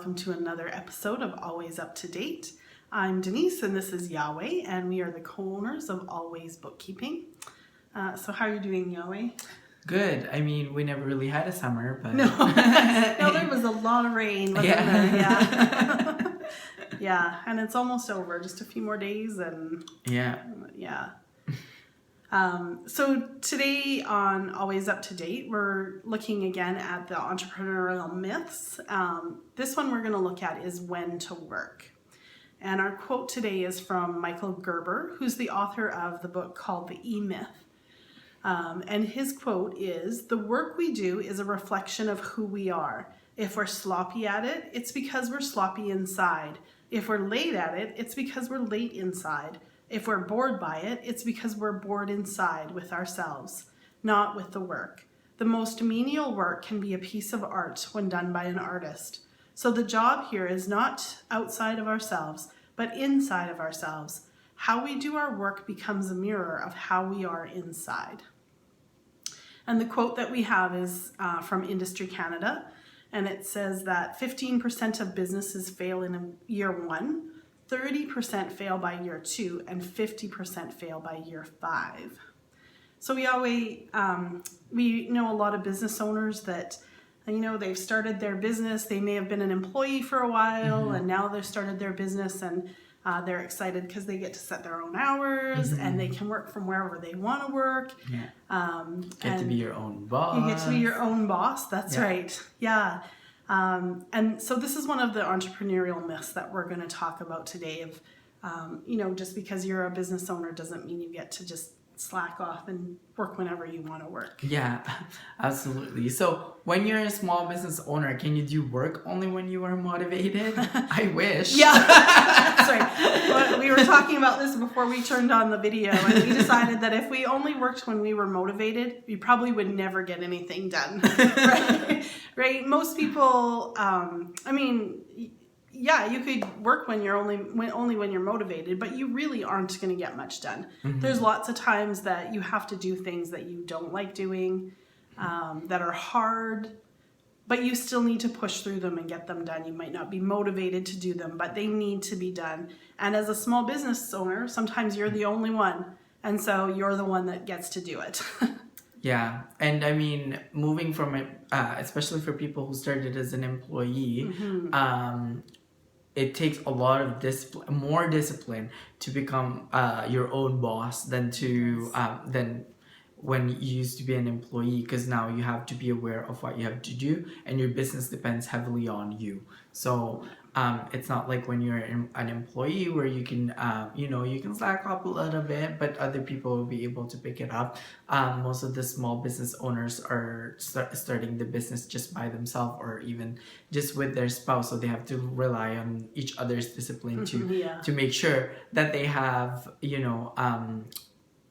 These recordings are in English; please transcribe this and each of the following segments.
welcome to another episode of Always Up to Date. I'm Denise and this is Yahweh, and we are the co-owners of Always Bookkeeping. So how are you doing, Yahweh? Good. I mean, we never really had a summer, but... No, there was a lot of rain, wasn't there? Yeah. Yeah, and it's almost over. Just a few more days and... Yeah. So today on Always Up to Date, we're looking again at the entrepreneurial myths. This one we're going to look at is when to work. And our quote today is from Michael Gerber, who's the author of the book called The E-Myth. And his quote is, "The work we do is a reflection of who we are. If we're sloppy at it, it's because we're sloppy inside. If we're late at it, it's because we're late inside. If we're bored by it, it's because we're bored inside with ourselves, not with the work. The most menial work can be a piece of art when done by an artist. So the job here is not outside of ourselves, but inside of ourselves. How we do our work becomes a mirror of how we are inside." And the quote that we have is from Industry Canada, and it says that 15% of businesses fail in year 1, 30% fail by year 2, and 50% fail by year 5. So we know a lot of business owners that, they've started their business. They may have been an employee for a while, and now they've started their business, and they're excited because they get to set their own hours, and they can work from wherever they want to work. Get to be your own boss. You get to be your own boss. That's right. Yeah. And so this is one of the entrepreneurial myths that we're going to talk about today of, just because you're a business owner doesn't mean you get to just slack off and work whenever you want to work. Yeah, absolutely. So when you're a small business owner, can you do work only when you are motivated? I wish. Yeah, that's right. We were talking about this before we turned on the video, and we decided that if we only worked when we were motivated, we probably would never get anything done. Right? Most people, you could work when you're only when you're motivated, but you really aren't going to get much done. There's lots of times that you have to do things that you don't like doing, that are hard, but you still need to push through them and get them done. You might not be motivated to do them, but they need to be done. And as a small business owner, sometimes you're the only one, and so you're the one that gets to do it. Yeah, and I mean, moving from it, especially for people who started as an employee, it takes a lot of more discipline to become your own boss than when you used to be an employee, because now you have to be aware of what you have to do, and your business depends heavily on you. So it's not like when you're an employee where you can, you can slack up a little bit, but other people will be able to pick it up. Most of the small business owners are starting the business just by themselves, or even just with their spouse. So they have to rely on each other's discipline to make sure that they have,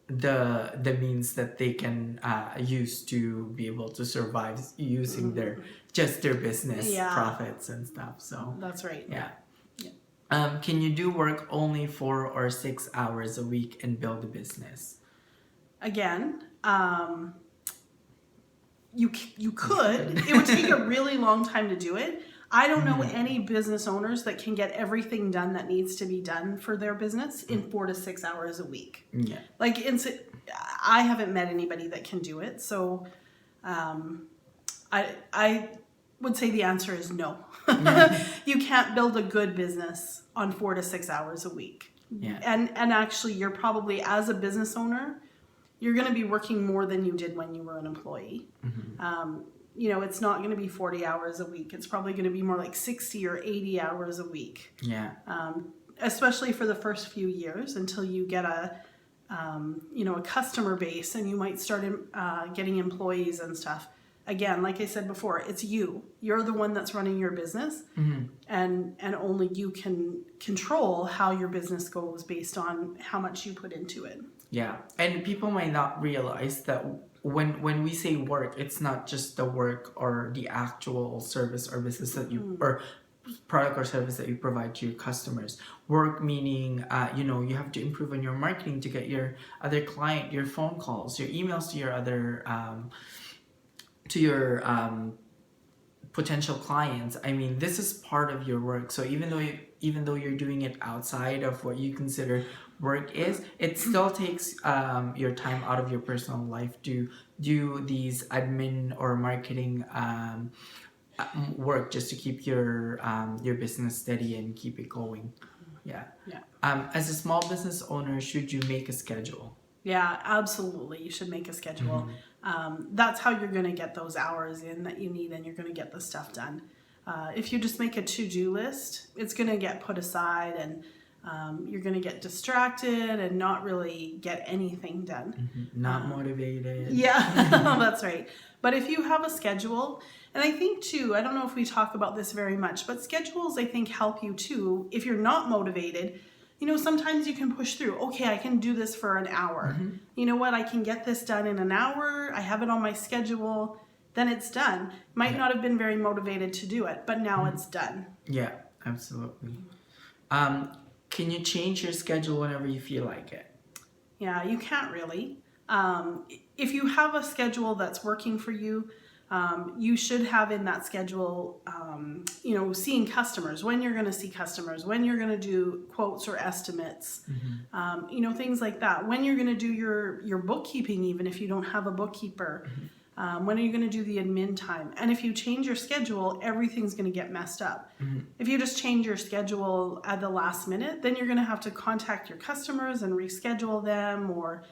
the means that they can use to be able to survive using their business profits and stuff. So that's right. Yeah. Can you do work only 4 or 6 hours a week and build a business? Again, you could. It would take a really long time to do it. I don't know any business owners that can get everything done that needs to be done for their business in 4 to 6 hours a week. Yeah. I haven't met anybody that can do it. So I would say the answer is no. You can't build a good business on 4 to 6 hours a week. Yeah. And actually, you're probably, as a business owner, you're going to be working more than you did when you were an employee. It's not going to be 40 hours a week. It's probably going to be more like 60 or 80 hours a week. Yeah. Especially for the first few years until you get a customer base, and you might start getting employees and stuff. Again, like I said before, it's you. You're the one that's running your business, and only you can control how your business goes based on how much you put into it. Yeah, and people might not realize that when we say work, it's not just the work or the actual service or business that you or product or service that you provide to your customers. Work meaning, you have to improve on your marketing to get your other client, your phone calls, your emails to your other potential clients, I mean, this is part of your work. So even though you're doing it outside of what you consider work is, it still takes your time out of your personal life to do these admin or marketing work just to keep your business steady and keep it going. Yeah. As a small business owner, should you make a schedule? Yeah, absolutely. You should make a schedule. That's how you're going to get those hours in that you need, and you're going to get the stuff done. If you just make a to-do list, it's going to get put aside, and you're going to get distracted and not really get anything done. Not motivated. Yeah, that's right. But if you have a schedule, and I think too, I don't know if we talk about this very much, but schedules I think help you too. If you're not motivated, you know, sometimes you can push through. Okay, I can do this for an hour. You know what? I can get this done in an hour. I have it on my schedule. Then it's done. Might not have been very motivated to do it, but now it's done. Yeah, absolutely. Can you change your schedule whenever you feel like it? Yeah, you can't really. If you have a schedule that's working for you, you should have in that schedule, you know, seeing customers, when you're going to see customers, when you're going to do quotes or estimates, you know, things like that. When you're going to do your bookkeeping, even if you don't have a bookkeeper, when are you going to do the admin time? And if you change your schedule, everything's going to get messed up. If you just change your schedule at the last minute, then you're going to have to contact your customers and reschedule them, or,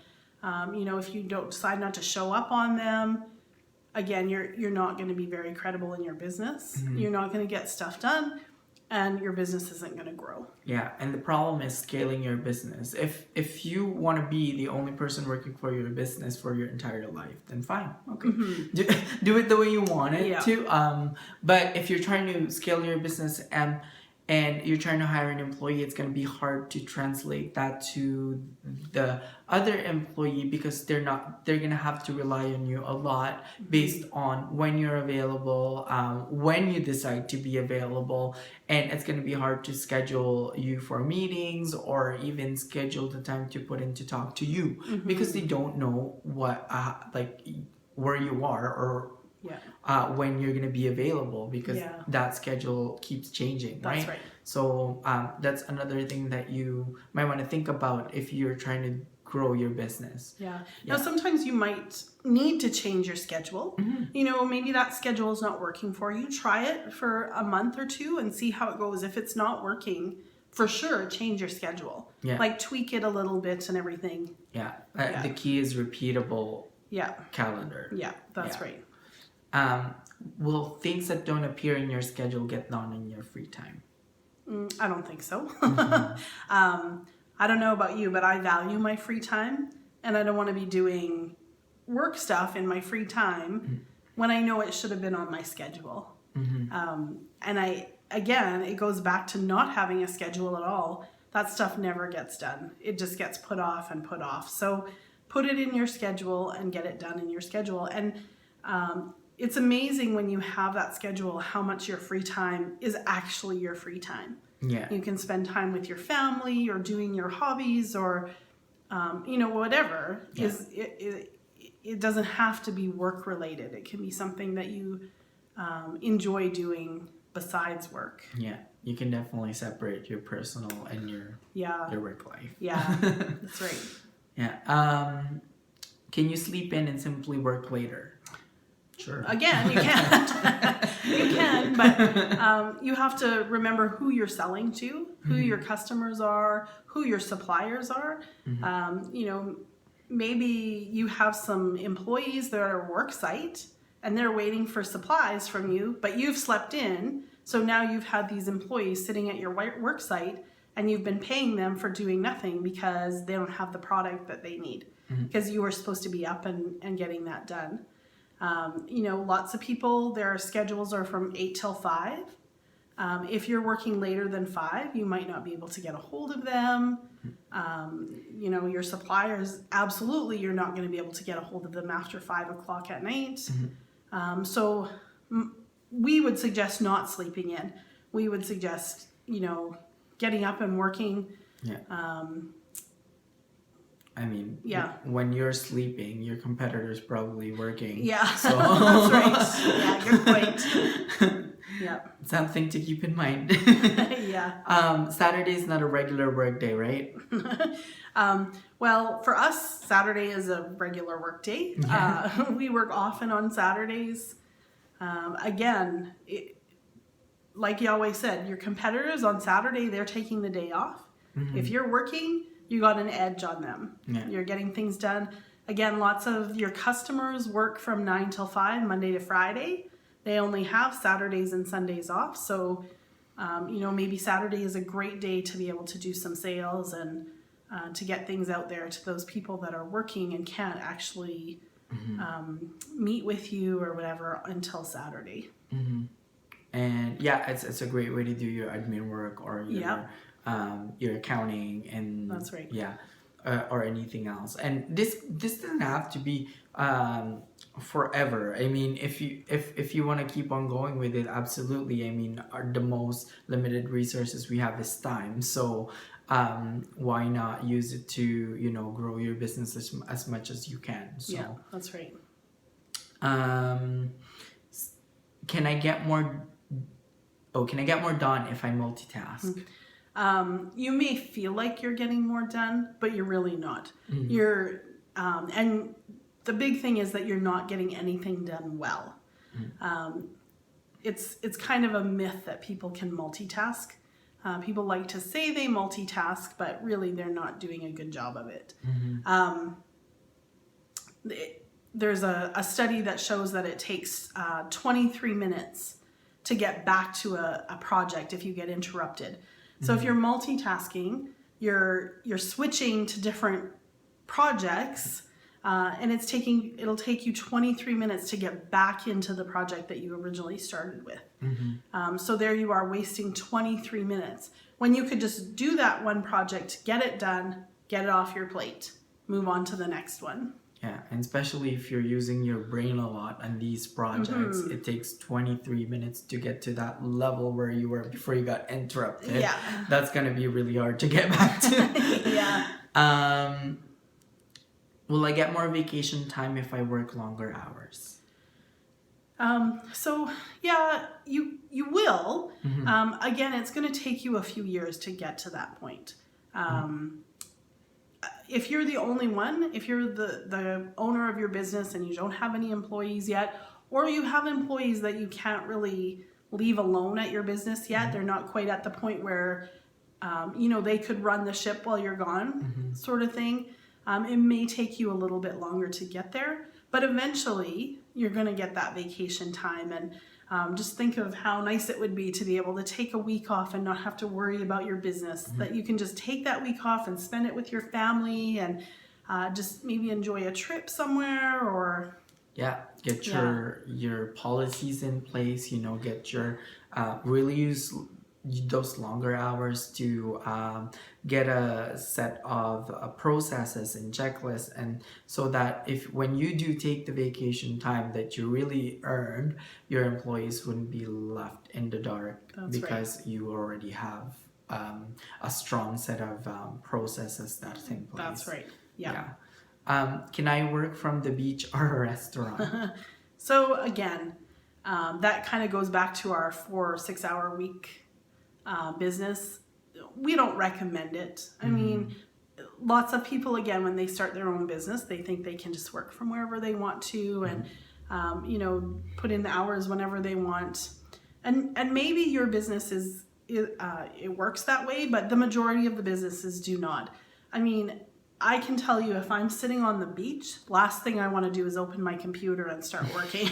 you know, if you don't decide not to show up on them, again, you're not going to be very credible in your business. You're not going to get stuff done, and your business isn't going to grow. Yeah, and the problem is scaling your business. If you want to be the only person working for your business for your entire life, then fine, okay, do it the way you want it to. But if you're trying to scale your business and you're trying to hire an employee, it's going to be hard to translate that to the other employee, because they're going to have to rely on you a lot based on when you're available, when you decide to be available, and it's going to be hard to schedule you for meetings or even schedule the time to put in to talk to you, because they don't know what like where you are or when you're going to be available, because that schedule keeps changing. That's right. So that's another thing that you might want to think about if you're trying to grow your business. Now, sometimes you might need to change your schedule. You know, maybe that schedule is not working for you. Try it for a month or two and see how it goes. If it's not working, for sure, change your schedule. Like tweak it a little bit and everything. The key is repeatable calendar. That's right. Will things that don't appear in your schedule get done in your free time? I don't think so. I don't know about you, but I value my free time, and I don't want to be doing work stuff in my free time when I know it should have been on my schedule. And again, it goes back to not having a schedule at all. That stuff never gets done. It just gets put off and put off. So put it in your schedule and get it done in your schedule. And it's amazing when you have that schedule how much your free time is actually your free time. You can spend time with your family or doing your hobbies or, you know, whatever. It doesn't have to be work related. It can be something that you enjoy doing besides work. You can definitely separate your personal and your work life. That's right. Can you sleep in and simply work later? Sure. Again, you can't. You can, but you have to remember who you're selling to, who your customers are, who your suppliers are. You know, maybe you have some employees that are work site and they're waiting for supplies from you, but you've slept in. So now you've had these employees sitting at your work site and you've been paying them for doing nothing because they don't have the product that they need, because you were supposed to be up and getting that done. You know, lots of people, their schedules are from 8 till 5. If you're working later than 5, you might not be able to get a hold of them. You know, your suppliers, absolutely, you're not going to be able to get a hold of them after 5 o'clock at night. So we would suggest not sleeping in. We would suggest, you know, getting up and working. I mean, Yeah. when you're sleeping, your competitor's probably working. Yeah, So that's right. Yeah, good point. Yeah. Something to keep in mind. Yeah. Saturday is not a regular work day, right? Well, for us, Saturday is a regular work day. Yeah. We work often on Saturdays. Again, like you always said, your competitors on Saturday, they're taking the day off. Mm-hmm. If you're working, you got an edge on them. Yeah. You're getting things done. Again, lots of your customers work from 9 till 5, Monday to Friday. They only have Saturdays and Sundays off. So, maybe Saturday is a great day to be able to do some sales and to get things out there to those people that are working and can't actually meet with you or whatever until Saturday. Mm-hmm. And yeah, it's a great way to do your admin work or your accounting and That's right. Yeah, or anything else. And this doesn't have to be forever. I mean, if you want to keep on going with it, absolutely. I mean, the most limited resources we have is time. So why not use it to grow your business as much as you can? So Yeah, that's right. Can I get more done if I multitask? You may feel like you're getting more done, but you're really not. Mm-hmm. You're and the big thing is that you're not getting anything done well. Mm-hmm. It's kind of a myth that people can multitask. People like to say they multitask, but really they're not doing a good job of it. Mm-hmm. There's a study that shows that it takes 23 minutes to get back to a project if you get interrupted. So if you're multitasking, you're switching to different projects, and it'll take you 23 minutes to get back into the project that you originally started with. Mm-hmm. So there you are wasting 23 minutes when you could just do that one project, get it done, get it off your plate, move on to the next one. Yeah, and especially if you're using your brain a lot on these projects, it takes 23 minutes to get to that level where you were before you got interrupted. Yeah. That's going to be really hard to get back to. Yeah. Will I get more vacation time if I work longer hours? So yeah, you will. Mm-hmm. Again, it's going to take you a few years to get to that point. If you're the only one, if you're the owner of your business and you don't have any employees yet, or you have employees that you can't really leave alone at your business yet, mm-hmm. they're not quite at the point where, they could run the ship while you're gone, mm-hmm. sort of thing. It may take you a little bit longer to get there, but eventually you're going to get that vacation time. And just think of how nice it would be to be able to take a week off and not have to worry about your business, mm-hmm. that you can just take that week off and spend it with your family and just maybe enjoy a trip somewhere or... Yeah, get your policies in place, get your really use those longer hours to get a set of processes and checklists, and so that when you do take the vacation time that you really earned, your employees wouldn't be left in the dark. That's because right. You already have a strong set of processes that's in place. That's right. Yeah. Can I work from the beach or a restaurant? So again, that kind of goes back to our 4 or 6 hour week business. We don't recommend it. I mean, lots of people, again, when they start their own business, they think they can just work from wherever they want to and, put in the hours whenever they want. And maybe your business it works that way, but the majority of the businesses do not. I mean, I can tell you if I'm sitting on the beach, last thing I want to do is open my computer and start working.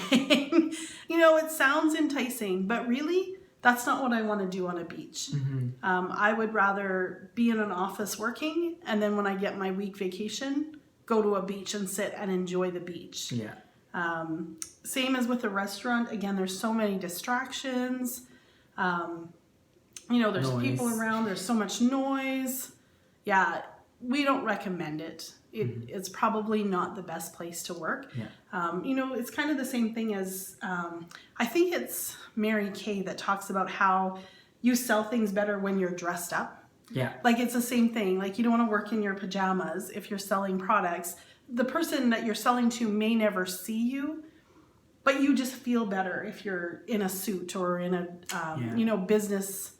It sounds enticing, but really, that's not what I want to do on a beach. Mm-hmm. I would rather be in an office working, and then when I get my week vacation, go to a beach and sit and enjoy the beach. Yeah. Same as with a restaurant. Again, there's so many distractions. There's noise. People around. There's so much noise. Yeah, we don't recommend it. It's probably not the best place to work. Yeah. It's kind of the same thing as, I think it's Mary Kay that talks about how you sell things better when you're dressed up. Yeah. Like it's the same thing. Like you don't want to work in your pajamas if you're selling products. The person that you're selling to may never see you, but you just feel better if you're in a suit or in a business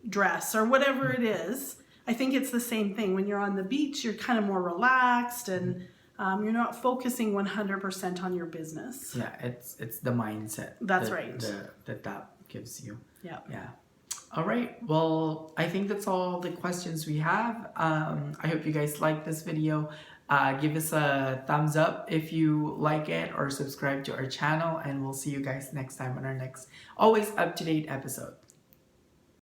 dress or whatever it is. I think it's the same thing. When you're on the beach, you're kind of more relaxed and you're not focusing 100% on your business. Yeah, it's the mindset. That's right. That gives you. Yeah. Yeah. All right. Well, I think that's all the questions we have. I hope you guys like this video. Give us a thumbs up if you like it or subscribe to our channel, and we'll see you guys next time on our next always up-to-date episode.